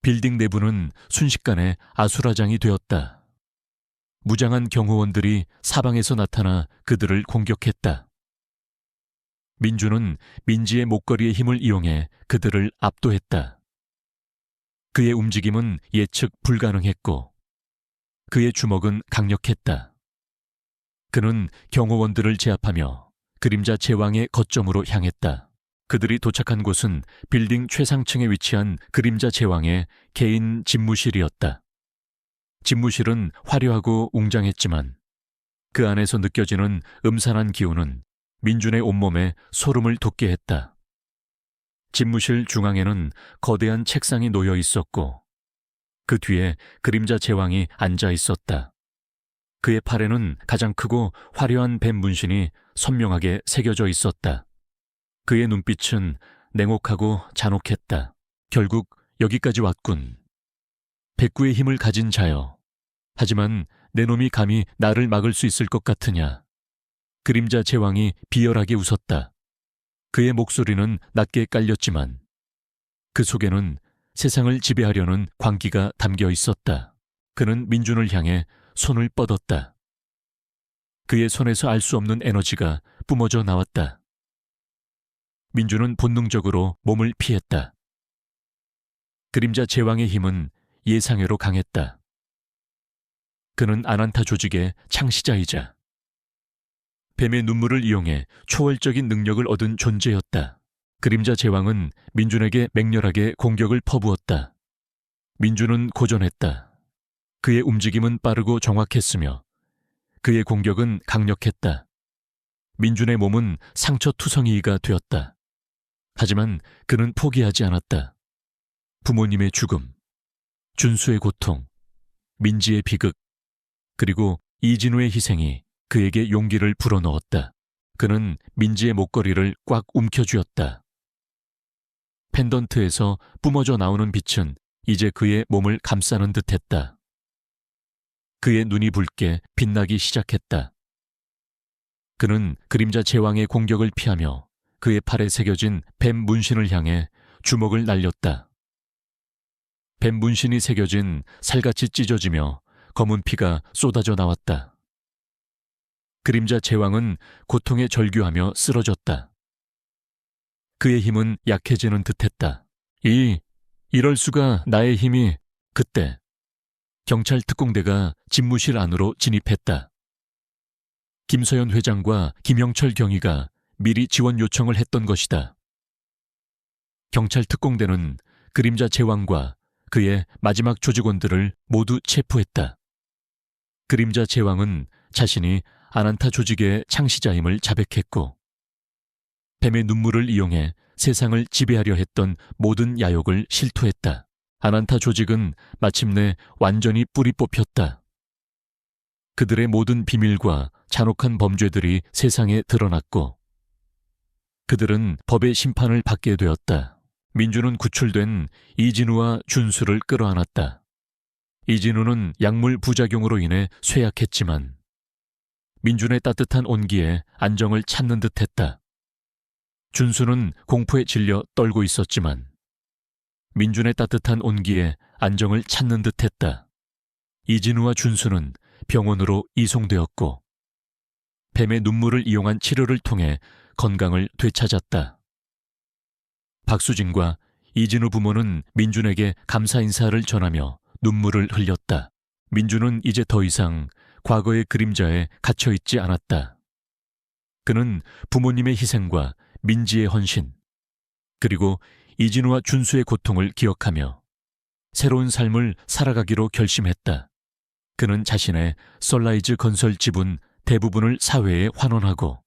빌딩 내부는 순식간에 아수라장이 되었다. 무장한 경호원들이 사방에서 나타나 그들을 공격했다. 민주는 민지의 목걸이의 힘을 이용해 그들을 압도했다. 그의 움직임은 예측 불가능했고 그의 주먹은 강력했다. 그는 경호원들을 제압하며 그림자 제왕의 거점으로 향했다. 그들이 도착한 곳은 빌딩 최상층에 위치한 그림자 제왕의 개인 집무실이었다. 집무실은 화려하고 웅장했지만 그 안에서 느껴지는 음산한 기운은 민준의 온몸에 소름을 돋게 했다. 집무실 중앙에는 거대한 책상이 놓여 있었고 그 뒤에 그림자 제왕이 앉아 있었다. 그의 팔에는 가장 크고 화려한 뱀 문신이 선명하게 새겨져 있었다. 그의 눈빛은 냉혹하고 잔혹했다. 결국 여기까지 왔군. 백구의 힘을 가진 자여. 하지만 내 놈이 감히 나를 막을 수 있을 것 같으냐. 그림자 제왕이 비열하게 웃었다. 그의 목소리는 낮게 깔렸지만 그 속에는 세상을 지배하려는 광기가 담겨 있었다. 그는 민준을 향해 손을 뻗었다. 그의 손에서 알 수 없는 에너지가 뿜어져 나왔다. 민준은 본능적으로 몸을 피했다. 그림자 제왕의 힘은 예상외로 강했다. 그는 아난타 조직의 창시자이자 뱀의 눈물을 이용해 초월적인 능력을 얻은 존재였다. 그림자 제왕은 민준에게 맹렬하게 공격을 퍼부었다. 민준은 고전했다. 그의 움직임은 빠르고 정확했으며 그의 공격은 강력했다. 민준의 몸은 상처투성이가 되었다. 하지만 그는 포기하지 않았다. 부모님의 죽음, 준수의 고통, 민지의 비극, 그리고 이진우의 희생이 그에게 용기를 불어넣었다. 그는 민지의 목걸이를 꽉 움켜쥐었다. 펜던트에서 뿜어져 나오는 빛은 이제 그의 몸을 감싸는 듯했다. 그의 눈이 붉게 빛나기 시작했다. 그는 그림자 제왕의 공격을 피하며 그의 팔에 새겨진 뱀 문신을 향해 주먹을 날렸다. 뱀 문신이 새겨진 살같이 찢어지며 검은 피가 쏟아져 나왔다. 그림자 제왕은 고통에 절규하며 쓰러졌다. 그의 힘은 약해지는 듯했다. 이럴 수가. 나의 힘이. 그때 경찰 특공대가 집무실 안으로 진입했다. 김서연 회장과 김영철 경위가 미리 지원 요청을 했던 것이다. 경찰 특공대는 그림자 제왕과 그의 마지막 조직원들을 모두 체포했다. 그림자 제왕은 자신이 아난타 조직의 창시자임을 자백했고 뱀의 눈물을 이용해 세상을 지배하려 했던 모든 야욕을 실토했다. 아난타 조직은 마침내 완전히 뿌리 뽑혔다. 그들의 모든 비밀과 잔혹한 범죄들이 세상에 드러났고 그들은 법의 심판을 받게 되었다. 민준은 구출된 이진우와 준수를 끌어안았다. 이진우는 약물 부작용으로 인해 쇠약했지만 민준의 따뜻한 온기에 안정을 찾는 듯했다. 준수는 공포에 질려 떨고 있었지만 민준의 따뜻한 온기에 안정을 찾는 듯했다. 이진우와 준수는 병원으로 이송되었고 뱀의 눈물을 이용한 치료를 통해 건강을 되찾았다. 박수진과 이진우 부모는 민준에게 감사 인사를 전하며 눈물을 흘렸다. 민준은 이제 더 이상 과거의 그림자에 갇혀있지 않았다. 그는 부모님의 희생과 민지의 헌신, 그리고 이진우와 준수의 고통을 기억하며 새로운 삶을 살아가기로 결심했다. 그는 자신의 썰라이즈 건설 지분 대부분을 사회에 환원하고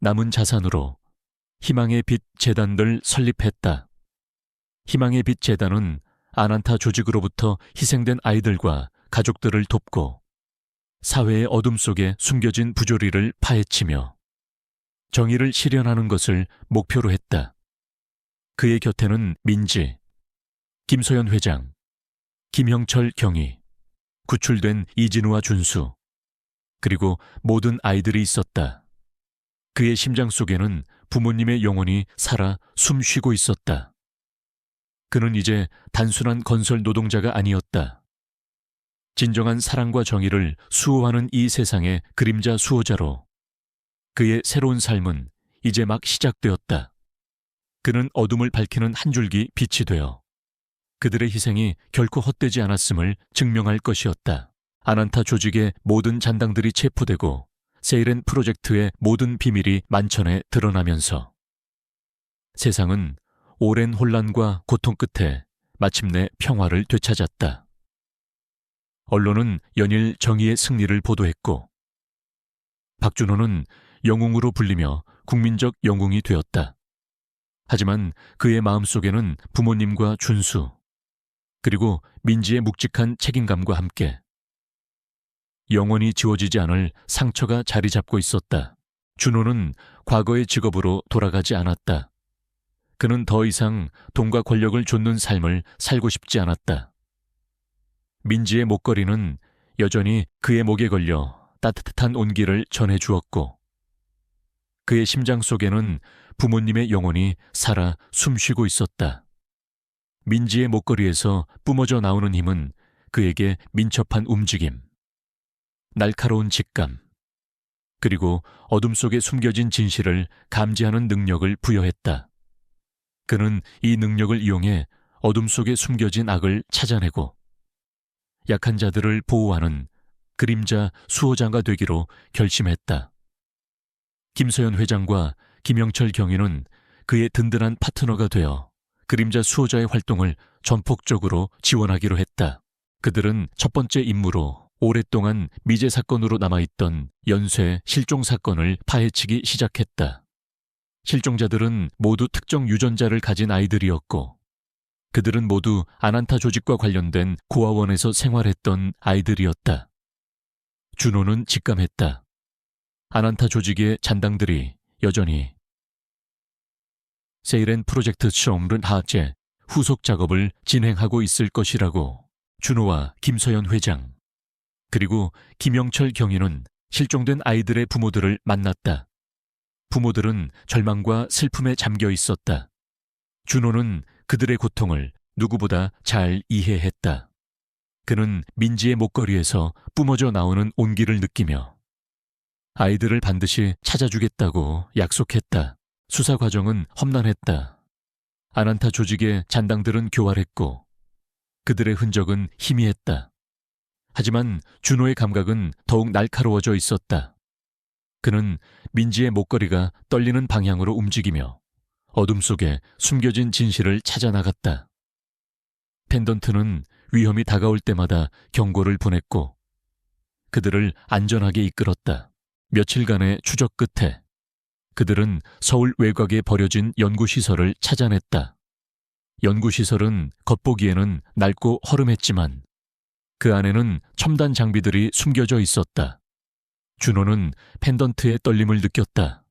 남은 자산으로 희망의 빛 재단을 설립했다. 희망의 빛 재단은 아난타 조직으로부터 희생된 아이들과 가족들을 돕고 사회의 어둠 속에 숨겨진 부조리를 파헤치며 정의를 실현하는 것을 목표로 했다. 그의 곁에는 민지, 김소연 회장, 김형철 경위, 구출된 이진우와 준수, 그리고 모든 아이들이 있었다. 그의 심장 속에는 부모님의 영혼이 살아 숨쉬고 있었다. 그는 이제 단순한 건설 노동자가 아니었다. 진정한 사랑과 정의를 수호하는 이 세상의 그림자 수호자로 그의 새로운 삶은 이제 막 시작되었다. 그는 어둠을 밝히는 한 줄기 빛이 되어 그들의 희생이 결코 헛되지 않았음을 증명할 것이었다. 아난타 조직의 모든 잔당들이 체포되고 세이렌 프로젝트의 모든 비밀이 만천에 드러나면서 세상은 오랜 혼란과 고통 끝에 마침내 평화를 되찾았다. 언론은 연일 정의의 승리를 보도했고 박준호는 영웅으로 불리며 국민적 영웅이 되었다. 하지만 그의 마음속에는 부모님과 준수, 그리고 민지의 묵직한 책임감과 함께 영원히 지워지지 않을 상처가 자리 잡고 있었다. 준호는 과거의 직업으로 돌아가지 않았다. 그는 더 이상 돈과 권력을 좇는 삶을 살고 싶지 않았다. 민지의 목걸이는 여전히 그의 목에 걸려 따뜻한 온기를 전해주었고 그의 심장 속에는 부모님의 영혼이 살아 숨쉬고 있었다. 민지의 목걸이에서 뿜어져 나오는 힘은 그에게 민첩한 움직임, 날카로운 직감, 그리고 어둠 속에 숨겨진 진실을 감지하는 능력을 부여했다. 그는 이 능력을 이용해 어둠 속에 숨겨진 악을 찾아내고 약한 자들을 보호하는 그림자 수호자가 되기로 결심했다. 김서연 회장과 김영철 경위는 그의 든든한 파트너가 되어 그림자 수호자의 활동을 전폭적으로 지원하기로 했다. 그들은 첫 번째 임무로 오랫동안 미제 사건으로 남아있던 연쇄 실종 사건을 파헤치기 시작했다. 실종자들은 모두 특정 유전자를 가진 아이들이었고 그들은 모두 아난타 조직과 관련된 고아원에서 생활했던 아이들이었다. 준호는 직감했다. 아난타 조직의 잔당들이 여전히 세이렌 프로젝트 처음른 하제 후속 작업을 진행하고 있을 것이라고. 준호와 김서연 회장 그리고 김영철 경위는 실종된 아이들의 부모들을 만났다. 부모들은 절망과 슬픔에 잠겨 있었다. 준호는 그들의 고통을 누구보다 잘 이해했다. 그는 민지의 목걸이에서 뿜어져 나오는 온기를 느끼며 아이들을 반드시 찾아주겠다고 약속했다. 수사 과정은 험난했다. 아난타 조직의 잔당들은 교활했고 그들의 흔적은 희미했다. 하지만 준호의 감각은 더욱 날카로워져 있었다. 그는 민지의 목걸이가 떨리는 방향으로 움직이며 어둠 속에 숨겨진 진실을 찾아나갔다. 펜던트는 위험이 다가올 때마다 경고를 보냈고 그들을 안전하게 이끌었다. 며칠간의 추적 끝에 그들은 서울 외곽에 버려진 연구시설을 찾아냈다. 연구시설은 겉보기에는 낡고 허름했지만 그 안에는 첨단 장비들이 숨겨져 있었다. 준호는 펜던트의 떨림을 느꼈다.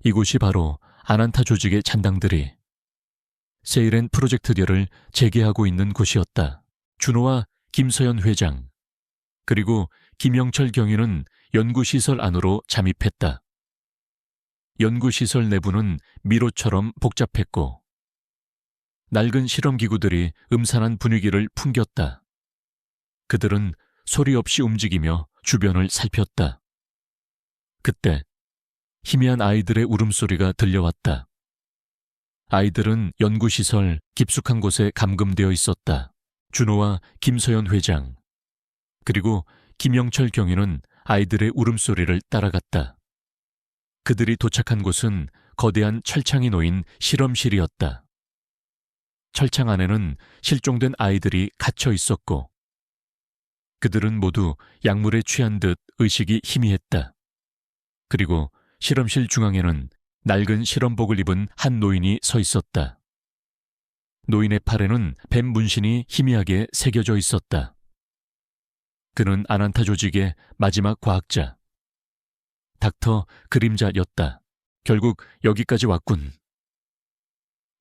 이곳이 바로 아난타 조직의 잔당들이 세이렌 프로젝트리얼을 재개하고 있는 곳이었다. 준호와 김서연 회장 그리고 김영철 경위는 연구시설 안으로 잠입했다. 연구시설 내부는 미로처럼 복잡했고 낡은 실험기구들이 음산한 분위기를 풍겼다. 그들은 소리 없이 움직이며 주변을 살폈다. 그때 희미한 아이들의 울음소리가 들려왔다. 아이들은 연구시설 깊숙한 곳에 감금되어 있었다. 준호와 김서연 회장 그리고 김영철 경위는 아이들의 울음소리를 따라갔다. 그들이 도착한 곳은 거대한 철창이 놓인 실험실이었다. 철창 안에는 실종된 아이들이 갇혀 있었고 그들은 모두 약물에 취한 듯 의식이 희미했다. 그리고 실험실 중앙에는 낡은 실험복을 입은 한 노인이 서 있었다. 노인의 팔에는 뱀 문신이 희미하게 새겨져 있었다. 그는 아난타 조직의 마지막 과학자, 닥터 그림자였다. 결국 여기까지 왔군.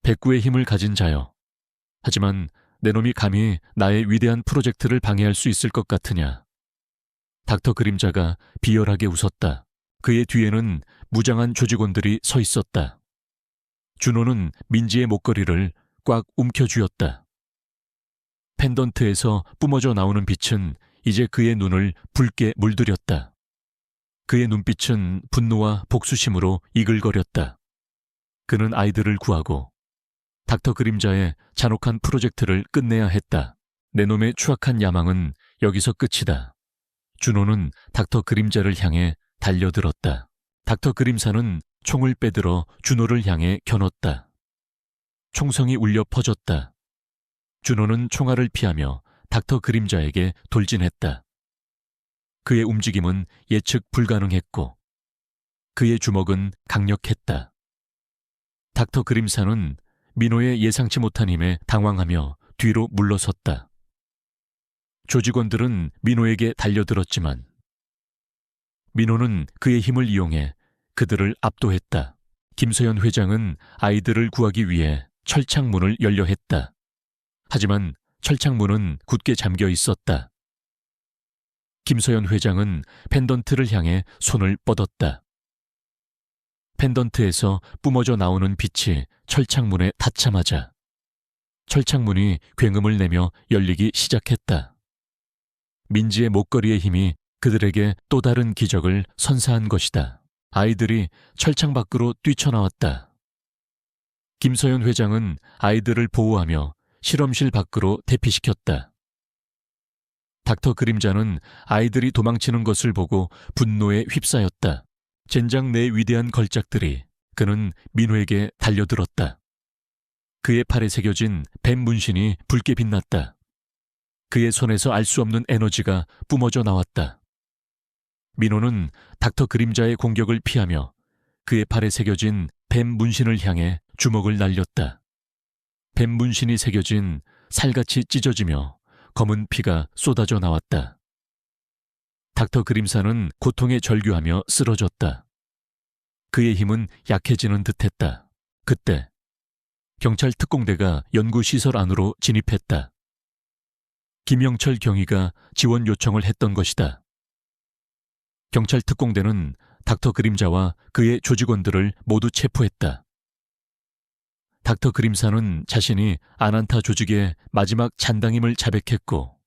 백구의 힘을 가진 자여. 하지만 내 놈이 감히 나의 위대한 프로젝트를 방해할 수 있을 것 같으냐. 닥터 그림자가 비열하게 웃었다. 그의 뒤에는 무장한 조직원들이 서 있었다. 준호는 민지의 목걸이를 꽉 움켜쥐었다. 펜던트에서 뿜어져 나오는 빛은 이제 그의 눈을 붉게 물들였다. 그의 눈빛은 분노와 복수심으로 이글거렸다. 그는 아이들을 구하고 닥터 그림자의 잔혹한 프로젝트를 끝내야 했다. 내 놈의 추악한 야망은 여기서 끝이다. 준호는 닥터 그림자를 향해 달려들었다. 닥터 그림사는 총을 빼들어 준호를 향해 겨눴다. 총성이 울려 퍼졌다. 준호는 총알을 피하며 닥터 그림자에게 돌진했다. 그의 움직임은 예측 불가능했고 그의 주먹은 강력했다. 닥터 그림사는 민호의 예상치 못한 힘에 당황하며 뒤로 물러섰다. 조직원들은 민호에게 달려들었지만 민호는 그의 힘을 이용해 그들을 압도했다. 김서연 회장은 아이들을 구하기 위해 철창문을 열려 했다. 하지만 철창문은 굳게 잠겨 있었다. 김서연 회장은 펜던트를 향해 손을 뻗었다. 펜던트에서 뿜어져 나오는 빛이 철창문에 닿자마자 철창문이 굉음을 내며 열리기 시작했다. 민지의 목걸이의 힘이 그들에게 또 다른 기적을 선사한 것이다. 아이들이 철창 밖으로 뛰쳐나왔다. 김서연 회장은 아이들을 보호하며 실험실 밖으로 대피시켰다. 닥터 그림자는 아이들이 도망치는 것을 보고 분노에 휩싸였다. 젠장 내 위대한 걸작들이. 그는 민호에게 달려들었다. 그의 팔에 새겨진 뱀 문신이 붉게 빛났다. 그의 손에서 알 수 없는 에너지가 뿜어져 나왔다. 민호는 닥터 그림자의 공격을 피하며 그의 팔에 새겨진 뱀 문신을 향해 주먹을 날렸다. 뱀 문신이 새겨진 살같이 찢어지며 검은 피가 쏟아져 나왔다. 닥터 그림사는 고통에 절규하며 쓰러졌다. 그의 힘은 약해지는 듯했다. 그때 경찰 특공대가 연구시설 안으로 진입했다. 김영철 경위가 지원 요청을 했던 것이다. 경찰 특공대는 닥터 그림자와 그의 조직원들을 모두 체포했다. 닥터 그림사는 자신이 아난타 조직의 마지막 잔당임을 자백했고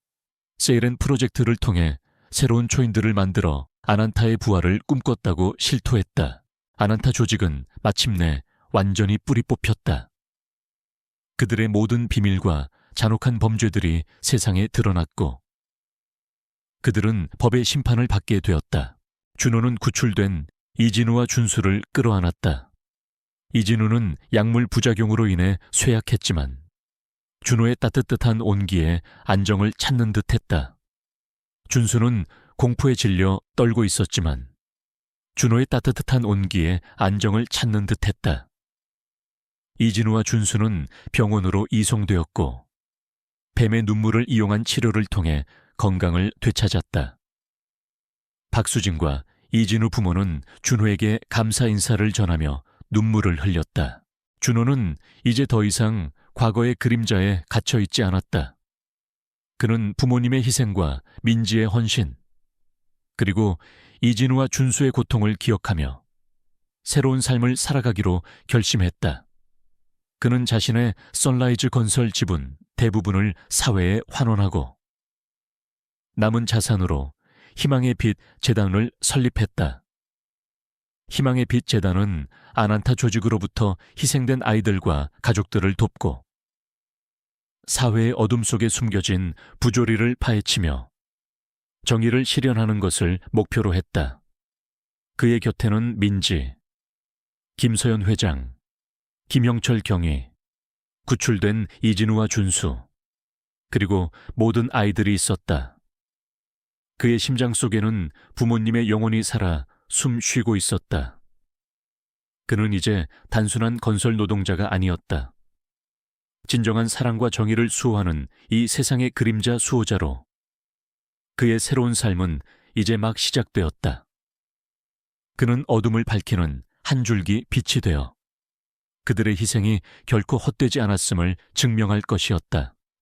세이렌 프로젝트를 통해 새로운 초인들을 만들어 아난타의 부활을 꿈꿨다고 실토했다. 아난타 조직은 마침내 완전히 뿌리 뽑혔다. 그들의 모든 비밀과 잔혹한 범죄들이 세상에 드러났고 그들은 법의 심판을 받게 되었다. 준호는 구출된 이진우와 준수를 끌어안았다. 이진우는 약물 부작용으로 인해 쇠약했지만 준호의 따뜻한 온기에 안정을 찾는 듯했다. 준수는 공포에 질려 떨고 있었지만 준호의 따뜻한 온기에 안정을 찾는 듯했다. 이진우와 준수는 병원으로 이송되었고 뱀의 눈물을 이용한 치료를 통해 건강을 되찾았다. 박수진과 이진우 부모는 준호에게 감사 인사를 전하며 눈물을 흘렸다. 준호는 이제 더 이상 과거의 그림자에 갇혀 있지 않았다. 그는 부모님의 희생과 민지의 헌신, 그리고 이진우와 준수의 고통을 기억하며 새로운 삶을 살아가기로 결심했다. 그는 자신의 선라이즈 건설 지분 대부분을 사회에 환원하고 남은 자산으로 희망의 빛 재단을 설립했다. 희망의 빛 재단은 아난타 조직으로부터 희생된 아이들과 가족들을 돕고 사회의 어둠 속에 숨겨진 부조리를 파헤치며 정의를 실현하는 것을 목표로 했다. 그의 곁에는 민지, 김서연 회장, 김영철 경위, 구출된 이진우와 준수, 그리고 모든 아이들이 있었다. 그의 심장 속에는 부모님의 영혼이 살아 숨 쉬고 있었다. 그는 이제 단순한 건설 노동자가 아니었다. 진정한 사랑과 정의를 수호하는 이 세상의 그림자 수호자로 그의 새로운 삶은 이제 막 시작되었다. 그는 어둠을 밝히는 한 줄기 빛이 되어 그들의 희생이 결코 헛되지 않았음을 증명할 것이었다.